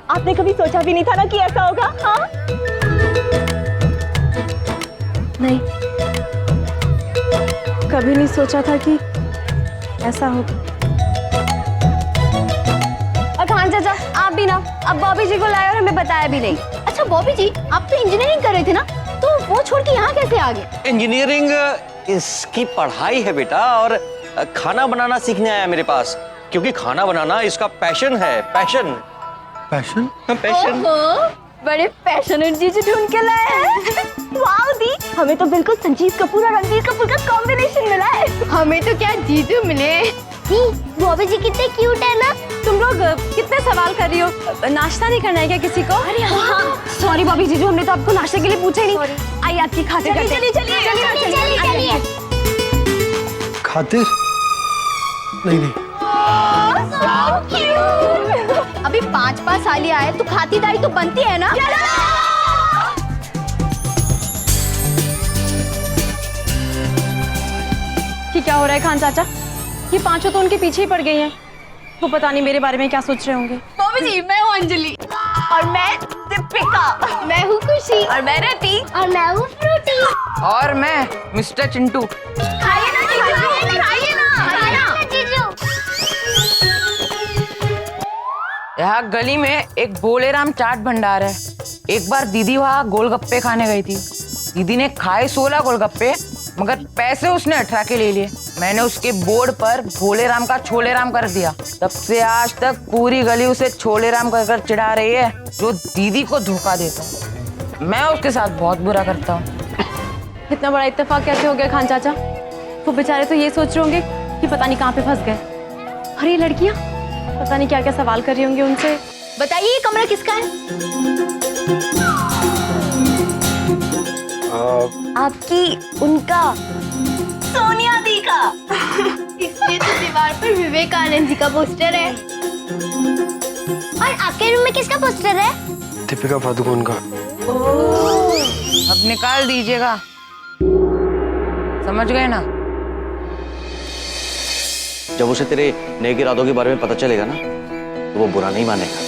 आपने कभी सोचा भी नहीं था ना कि ऐसा होगा? हाँ नहीं, कभी नहीं सोचा था कि ऐसा होगा। और खान चाचा आप भी ना अब बॉबी जी को लाए और हमें बताया भी नहीं। अच्छा बॉबी जी, आप तो इंजीनियरिंग कर रहे थे ना, तो वो छोड़ के यहाँ कैसे आ गए? इंजीनियरिंग इसकी पढ़ाई है बेटा, और खाना बनाना सीखने आया मेरे पास, क्योंकि खाना बनाना इसका पैशन है। Passion passion? पैशन। बड़े पैशनेट जीजू ढूंढ के लाए हैं। वाह दी, हमें तो बिल्कुल संजीव कपूर और रणबीर कपूर का कॉम्बिनेशन मिला है। हमें तो क्या जीजू मिले। बॉबी जी कितने क्यूट है ना। तुम लोग कितने सवाल कर रही हो? नाश्ता नहीं करना है क्या किसी को? अरे हाँ, सॉरी बॉबी जीजू, हमने तो आपको नाश्ते के लिए पूछा ही नहीं। आइए आपकी खातिर करते हैं। चलिए। खातिर? नहीं नहीं, अभी 5 साल ही आए तो खातिरदारी तो बनती है ना। कि क्या हो रहा है खान चाचा? ये पांचों तो उनके पीछे ही पड़ गई हैं। वो पता नहीं मेरे बारे में क्या सोच रहे होंगे। बॉबी जी, मैं हूँ अंजलि। और मैं दीपिका। मैं हूँ खुशी। और मैं रति। और मैं हूँ फ्रूटी। और मैं मिस्टर चिंटू। खाइए ना जीजू, खाइए ना जीजू। यहाँ गली में एक बोलेराम चाट भंडार है। एक बार दीदी वहाँ गोलगप्पे खाने गई थी। दीदी ने खाए 16 गोलगप्पे, मगर पैसे उसने 18 के ले लिए। मैंने उसके बोर्ड पर भोलेराम का छोलेराम कर दिया। तब से आज तक पूरी गली उसे छोलेराम कर कर चिढ़ा रही है, जो दीदी को धोखा देता है। मैं उसके साथ बहुत बुरा करता हूँ। इतना बड़ा इत्तेफाक कैसे हो गया खान चाचा? वो बेचारे तो ये सोच रहे होंगे कि पता नहीं कहाँ पे फंस गए। और ये लड़कियाँ पता नहीं क्या क्या सवाल कर रही होंगी उनसे। बताइए ये कमरा किसका है? आपकी, उनका, सोनिया दी का। इसलिए तो दीवार पर विवेकानंद जी का पोस्टर है। और आपके रूम में किसका पोस्टर है? दीपिका पादुकोण का। अब निकाल दीजिएगा, समझ गए ना? जब उसे तेरे नेक इरादों के बारे में पता चलेगा ना, तो वो बुरा नहीं मानेगा।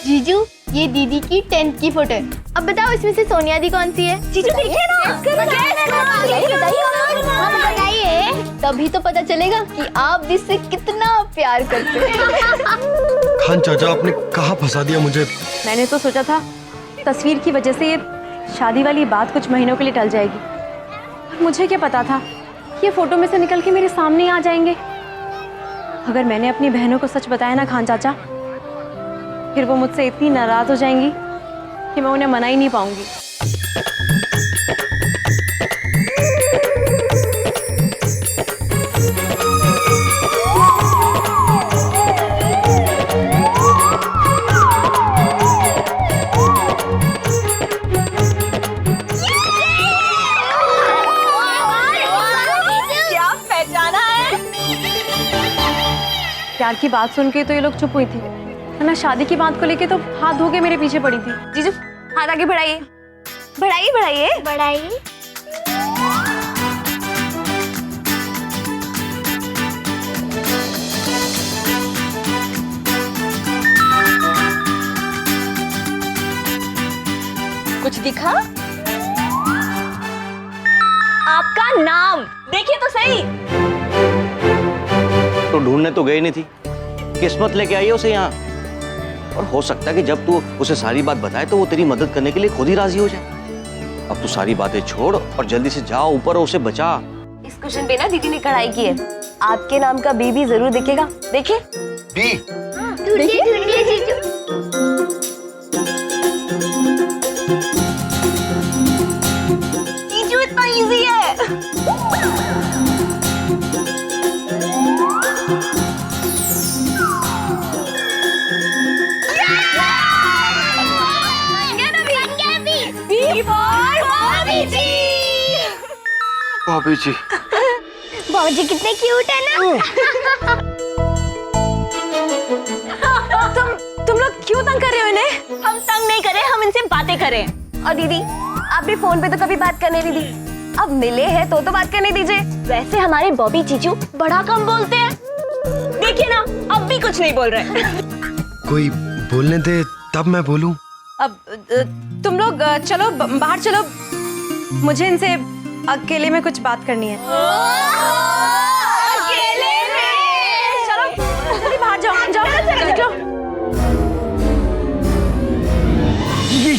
जीजू, ये दीदी की 10th की फोटो है। अब बताओ इसमें से सोनिया दी कौन सी है? जीजू देखिए ना। बताइए, तभी तो पता चलेगा कि आप जिससे कितना प्यार करते हैं। खान चाचा, आपने कहाँ फंसा दिया मुझे? मैंने तो सोचा था तस्वीर की वजह से ये शादी वाली बात कुछ महीनों के लिए टल जाएगी, और मुझे क्या पता था ये फोटो में से निकल के मेरे सामने ही आ जाएंगे। अगर मैंने अपनी बहनों को सच बताया ना खान चाचा, फिर वो मुझसे इतनी नाराज हो जाएंगी कि मैं उन्हें मना ही नहीं पाऊंगी। क्या पहचाना है? प्यार की बात सुन के तो ये लोग चुप हुई थी, है ना? शादी की बात को लेके तो हाथ धो के मेरे पीछे पड़ी थी। जीजू हाथ आगे बढ़ाइए, बढ़ाइए बढ़ाइए बढ़ाइए। कुछ दिखा? आपका नाम देखिए तो सही। तो ढूंढने तो गई नहीं थी, किस्मत लेके आई है उसे यहाँ। और हो सकता है कि जब तू उसे सारी बात बताए तो वो तेरी मदद करने के लिए खुद ही राजी हो जाए। अब तू सारी बातें छोड़ और जल्दी से जा ऊपर और उसे बचा। इस क्वेश्चन पे ना दीदी ने कढ़ाई की है। आपके नाम का बी भी जरूर दिखेगा, देखिए। बी? ढूंढिए जीजू। जीजू इतना इजी है। भाभी जी। बॉबी जी कितने क्यूट है ना। तुम लोग क्यों तंग कर रहे हो इन्हें? हम तंग नहीं करे, हम इनसे बातें करें। और दीदी आप भी फोन पे तो कभी बात करने नहीं दी, अब मिले हैं तो बात करने दीजिए। वैसे हमारे बॉबी जीजू बड़ा कम बोलते हैं, देखिए ना अब भी कुछ नहीं बोल रहे। कोई बोलने दे तब मैं बोलूं। अब तुम लोग चलो बाहर चलो, मुझे इनसे अकेले में कुछ बात करनी है। अकेले में? चलो जल्दी बाहर जाओ, जाओ निकलो।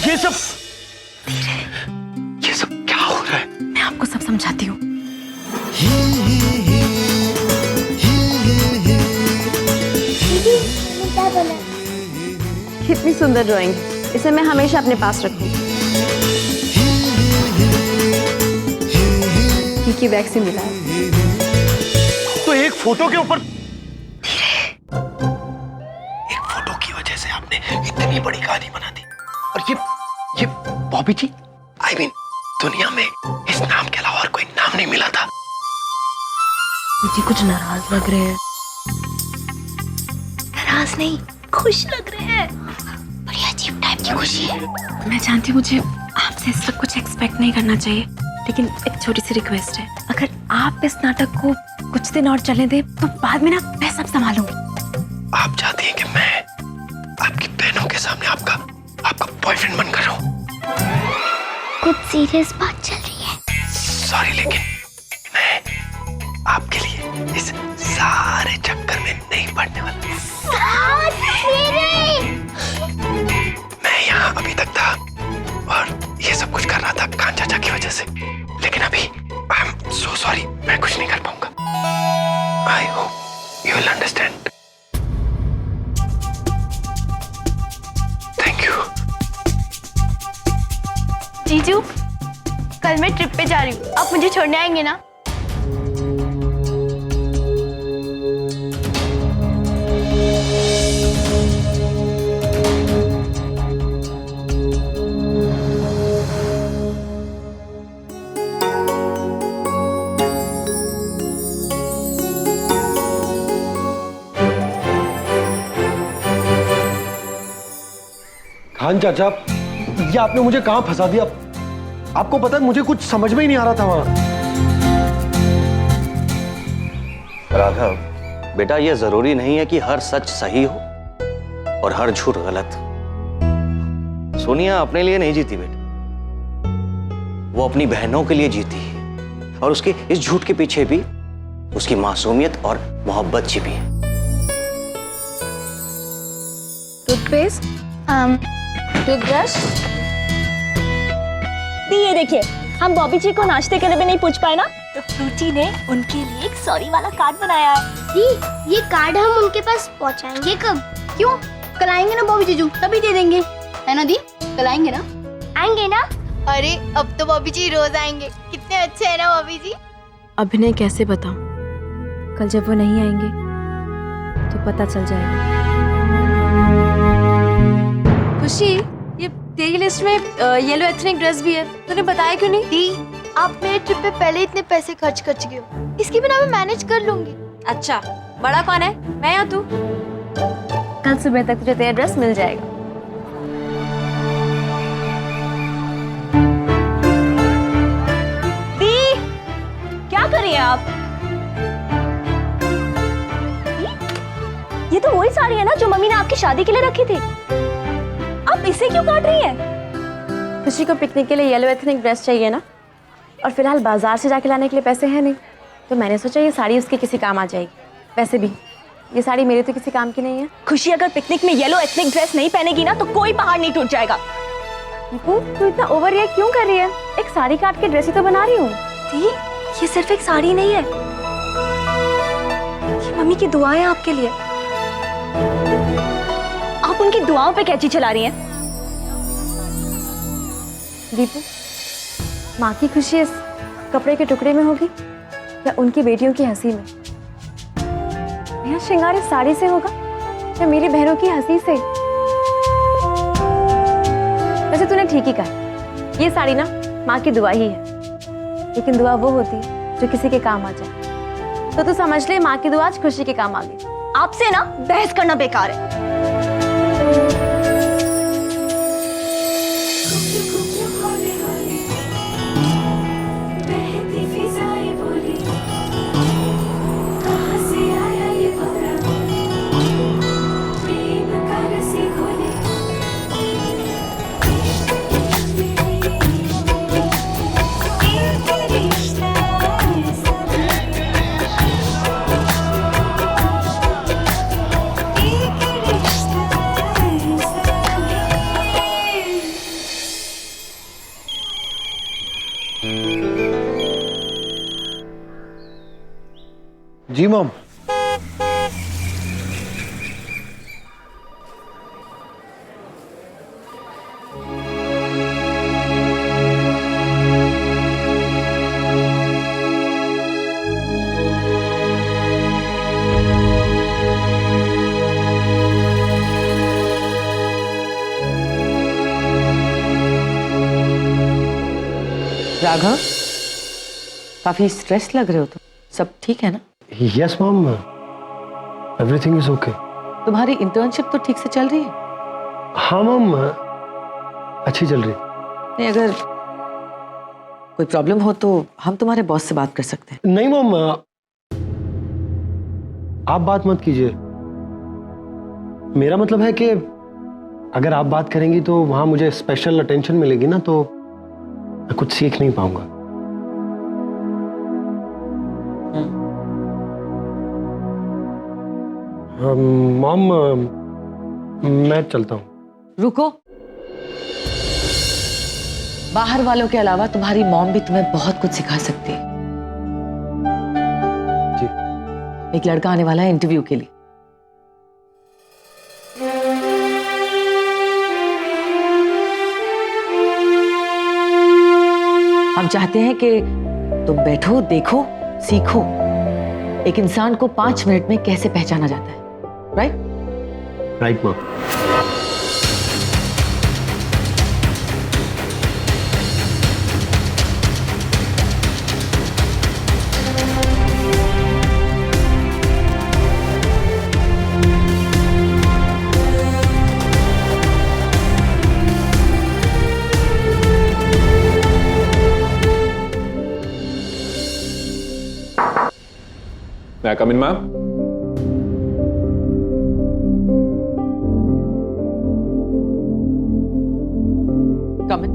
ये सब क्या हो रहा है? मैं आपको सब समझाती हूँ। क्या बोला? कितनी सुंदर ड्राइंग है, इसे मैं हमेशा अपने पास रखूंगी। की बैग से मिला है। तो एक फोटो के ऊपर एक फोटो की वजह से आपने इतनी बड़ी कहानी बना दी। और ये बॉबी जी, I mean, दुनिया में इस नाम के अलावा और कोई नाम नहीं मिला था। मुझे कुछ नाराज लग रहे हैं। नाराज नहीं, खुश लग रहे हैं। बड़ी अजीब टाइप की खुशी है। मैं जानती हूँ मुझे आपसे इस वक्त कुछ एक्सपेक्ट नहीं करना चाहिए, लेकिन एक छोटी सी रिक्वेस्ट है। अगर आप इस नाटक को कुछ दिन और चलने दें तो बाद में ना मैं सब संभालूंगी। आप चाहती हैं कि मैं आपकी बहनों के सामने आपका बॉयफ्रेंड बनकर रहूं? कुछ सीरियस बात चल रही है। सॉरी, लेकिन मैं आपके लिए इस सारे चक्कर में नहीं पड़ने वाला। मैं यहाँ अभी तक था और ये सब कुछ कर रहा था कान चाचा की वजह से, लेकिन अभी आई एम सो सॉरी, मैं कुछ नहीं कर पाऊंगा। I hope you will understand. Thank you. जीजू, कल मैं ट्रिप पे जा रही हूँ, आप मुझे छोड़ने आएंगे ना? खान चाचा, ये आपने मुझे कहां फंसा दिया? आपको पता है मुझे कुछ समझ में ही नहीं आ रहा था वहां। राघव, बेटा ये जरूरी नहीं है कि हर सच सही हो और हर झूठ गलत। सोनिया अपने लिए नहीं जीती बेटा, वो अपनी बहनों के लिए जीती है और उसके इस झूठ के पीछे भी उसकी मासूमियत और मोहब्बत छिपी है। Toothpaste, toothbrush. ये देखिए, हम बॉबी जी को नाश्ते के लिए भी नहीं पूछ पाए ना, तो फ्रूटी ने उनके लिए एक सॉरी वाला कार्ड बनाया है। दी, ये कार्ड हम उनके पास पहुंचाएंगे कब? क्यों? कल आएंगे ना बॉबी जीजू, तभी दे देंगे, है ना दी? कल आएंगे ना? आएंगे ना? अरे अब तो बॉबी जी रोज आएंगे, कितने अच्छे हैं ना बॉबी जी। अभिनय कैसे बताऊं, कल जब वो नहीं आएंगे तो पता चल जाएगा। खुशी, ये तेरी लिस्ट में येलो एथनिक ड्रेस भी है, तूने बताया क्यों नहीं? दी, आप मेरे ट्रिप पे पहले इतने पैसे खर्च कर चुके हो, इसके बिना मैं मैनेज कर लूंगी। अच्छा, बड़ा कौन है, मैं या तू? कल सुबह तक तुझे तेरा ड्रेस मिल जाएगा। दी, क्या कर रही हैं आप? ये तो वही साड़ी है ना जो मम्मी ने आपकी शादी के लिए रखी थी, आप इसे क्यों काट रही हैं? खुशी को पिकनिक के लिए येलो एथनिक ड्रेस चाहिए ना, और फिलहाल बाजार से जाके लाने के लिए पैसे हैं नहीं, तो मैंने सोचा ये साड़ी उसके किसी काम आ जाएगी। वैसे भी ये साड़ी मेरे तो किसी काम की नहीं है। खुशी अगर पिकनिक में येलो एथनिक ड्रेस नहीं पहनेगी ना तो कोई पहाड़ नहीं टूट जाएगा। तू इतना ओवर रिएक्ट क्यों कर रही है? एक साड़ी काट के ड्रेस ही तो बना रही हूँ। दी, ये सिर्फ एक साड़ी नहीं है, ये मम्मी की दुआएं आपके लिए। आप उनकी दुआओं पे कैची चला रही हैं। दीपू, माँ की खुशी इस कपड़े के टुकड़े में होगी या उनकी बेटियों की हंसी में? मेरा श्रृंगार इस साड़ी से होगा या मेरी बहनों की हंसी से? वैसे तूने ठीक ही कहा, ये साड़ी ना माँ की दुआ ही है, लेकिन दुआ वो होती है जो किसी के काम आ जाए। तो तू समझ ले, माँ की दुआ आज खुशी के काम आ गई। आपसे ना बहस करना बेकार है। जी मॉम। राघव, काफी स्ट्रेस लग रहे हो तुम। सब ठीक है ना? Yes mom, everything is okay. तुम्हारी इंटर्नशिप तो ठीक से चल रही है? हाँ मॉम, अच्छी चल रही। नहीं, अगर कोई प्रॉब्लम हो तो हम तुम्हारे बॉस से बात कर सकते हैं। नहीं मॉम, आप बात मत कीजिए। मेरा मतलब है कि अगर आप बात करेंगी तो वहां मुझे स्पेशल अटेंशन मिलेगी ना, तो मैं कुछ सीख नहीं पाऊंगा। मॉम, मैं चलता हूँ। रुको, बाहर वालों के अलावा तुम्हारी मॉम भी तुम्हें बहुत कुछ सिखा सकती है। जी। एक लड़का आने वाला है इंटरव्यू के लिए। हम चाहते हैं कि तुम बैठो, देखो, सीखो एक इंसान को 5 मिनट में कैसे पहचाना जाता है। Right? Right mom. May I come in, ma'am? Come in.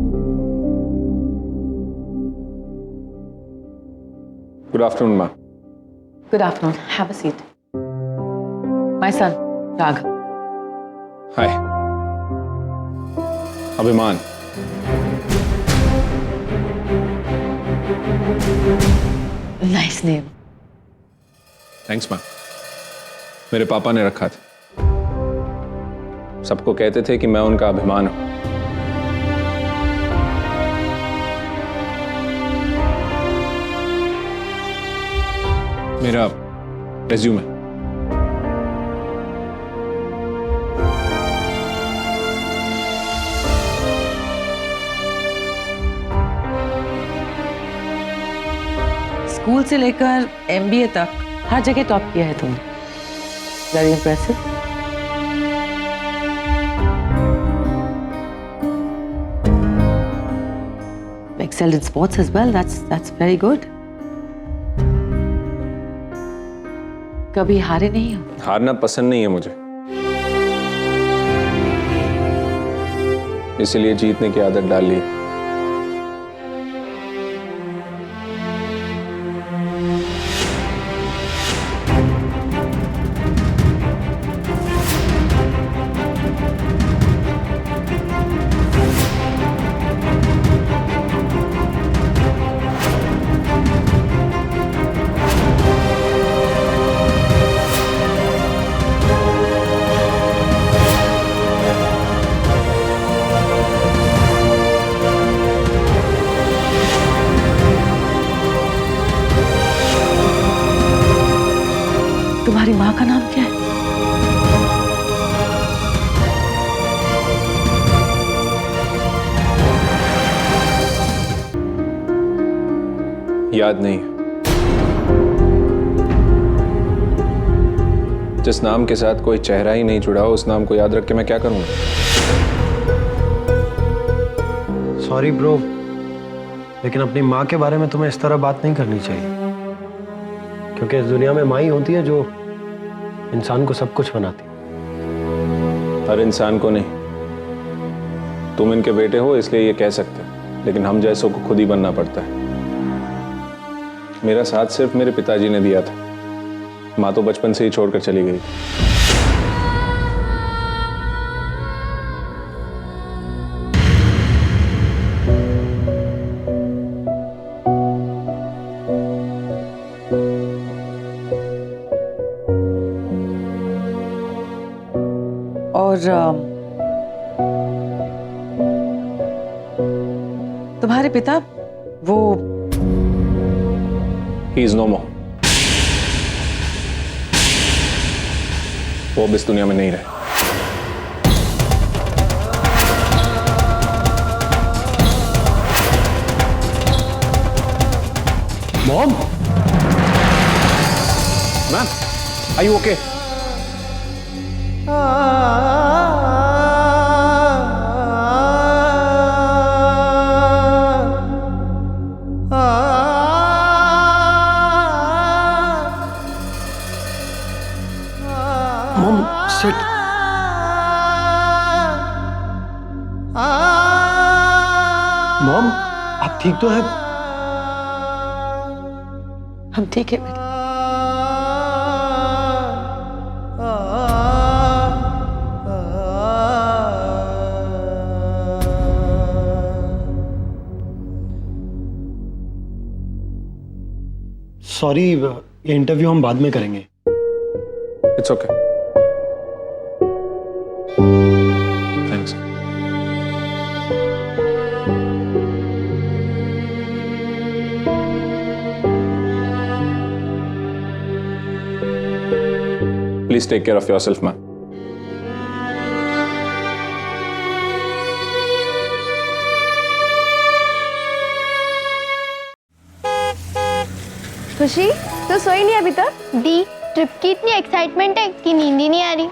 Good afternoon, ma'am. Good afternoon. Have a seat. My son, Raghav. Hi. Abhiman. Nice name. Thanks ma'am. मेरे पापा ने रखा था। सबको कहते थे कि मैं उनका अभिमान हूं। मेरा रेज्यूमे। स्कूल से लेकर MBA तक हर जगह टॉप किया है तुमने। Very impressive. Excelled in sports as well. That's very good. कभी हारे नहीं हो? हारना पसंद नहीं है मुझे, इसलिए जीतने की आदत डाल ली। तुम्हारी माँ का नाम क्या है? याद नहीं। जिस नाम के साथ कोई चेहरा ही नहीं जुड़ा हो, उस नाम को याद रख के मैं क्या करूंगा? सॉरी ब्रो, लेकिन अपनी माँ के बारे में तुम्हें इस तरह बात नहीं करनी चाहिए, क्योंकि इस दुनिया में माँ ही होती है जो इंसान को सब कुछ बनाती है। हर इंसान को नहीं। तुम इनके बेटे हो इसलिए ये कह सकते हो, लेकिन हम जैसों को खुद ही बनना पड़ता है। मेरा साथ सिर्फ मेरे पिताजी ने दिया था, माँ तो बचपन से ही छोड़कर चली गई। और तुम्हारे पिता वो He is no more. वो अब इस दुनिया में नहीं रहे। Mom? Ma'am, are you okay? Mom sit. Mom आप ठीक तो हैं? हम ठीक है बेटा। सॉरी, ये इंटरव्यू हम बाद में करेंगे। It's okay. Thanks. Please take care of yourself, ma'am. खुशी, तो सोई नहीं अभी तक? दी, ट्रिप की इतनी एक्साइटमेंट है कि नींद ही नहीं आ रही।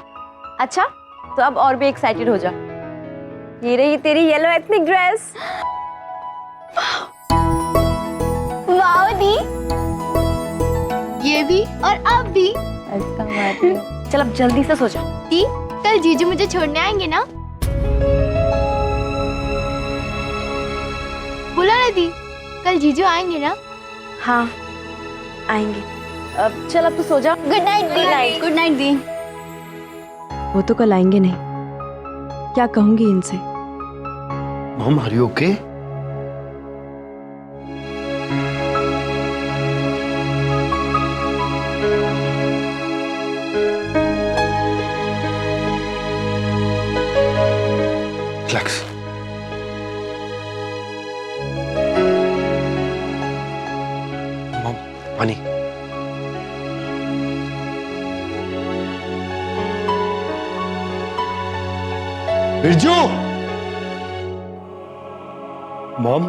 अच्छा, तो अब और भी एक्साइटेड हो जा। ये रही तेरी येलो एथनिक ड्रेस। वाओ दी, ये भी और अब भी। चल अब जल्दी से सो जा। दी, कल जीजू मुझे छोड़ने आएंगे ना? बोला ना दी, कल जीजू आएंगे ना? हाँ, आएंगे। अब चल, अब तू सो जा। गुड नाइट दी। गुड नाइट दी। वो तो कल आएंगे नहीं, क्या कहूंगी इनसे? Mom are you okay? Relax. Mom पानी। बिरजू! मॉम,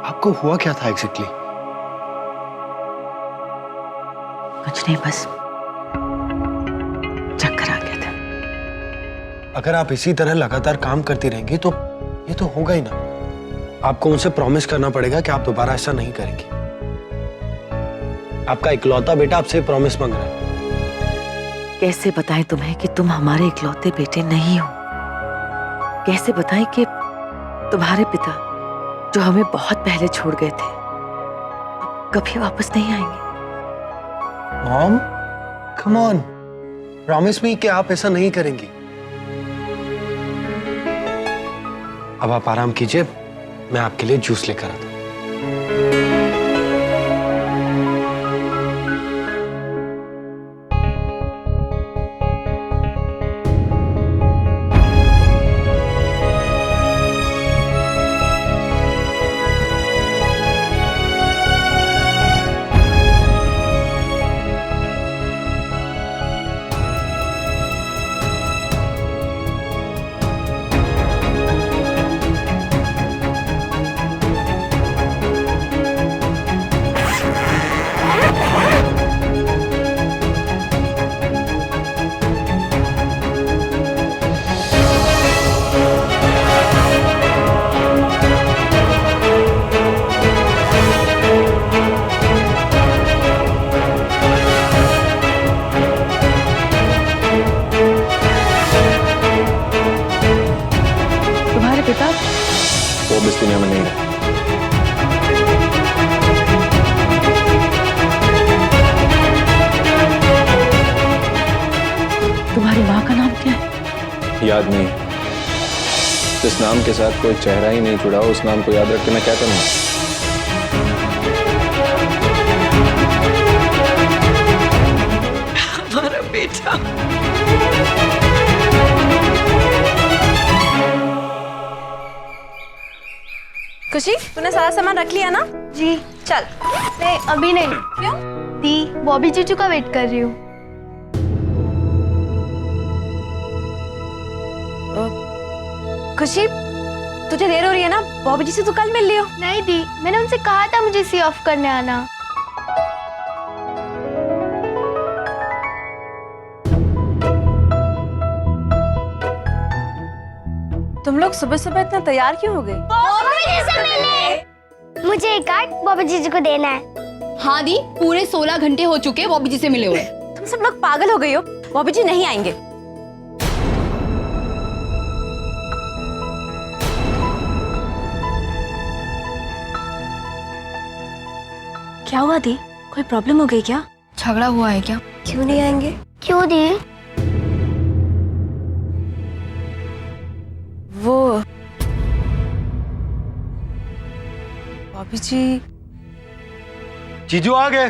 आपको हुआ क्या था एग्जैक्टली? कुछ नहीं, बस चक्कर आ गया था। अगर आप इसी तरह लगातार काम करती रहेंगी तो ये तो होगा ही ना। आपको उनसे प्रॉमिस करना पड़ेगा कि आप दोबारा ऐसा नहीं करेंगी। आपका इकलौता बेटा आपसे प्रॉमिस मांग रहा है। कैसे बताएं तुम्हें कि तुम हमारे इकलौते बेटे नहीं हो? कैसे बताएं कि तुम्हारे पिता जो हमें बहुत पहले छोड़ गए थे अब कभी वापस नहीं आएंगे? Mom, come on, promise me कि आप ऐसा नहीं करेंगी। अब आप आराम कीजिए, मैं आपके लिए जूस लेकर आता हूं। पिता वो अब इस दुनिया में नहीं रहे। तुम्हारी माँ का नाम क्या है? याद नहीं। जिस नाम के साथ कोई चेहरा ही नहीं जुड़ा उस नाम को याद रख के मैं क्या करूँगा? हमारा बेटा खुशी तूने सारा सामान रख लिया ना? जी चल। नहीं अभी नहीं। क्यों? दी बॉबी जीजू का वेट कर रही हूँ। खुशी तुझे देर हो रही है ना, बॉबी जी से तू कल मिल लियो। नहीं दी, मैंने उनसे कहा था मुझे सी ऑफ करने आना। तुम लोग सुबह सुबह इतना तैयार क्यों हो गए? मुझे एक कार्ड बॉबी जीजू को देना है। हाँ दी, पूरे 16 घंटे हो चुके बॉबी जी से मिले हुए। तुम सब लोग पागल हो गई हो, बॉबी जी नहीं आएंगे। क्या हुआ दी? कोई प्रॉब्लम हो गई क्या? झगड़ा हुआ है क्या? क्यों नहीं आएंगे? क्यों दी? वो बॉबी जी जीजू आ गए।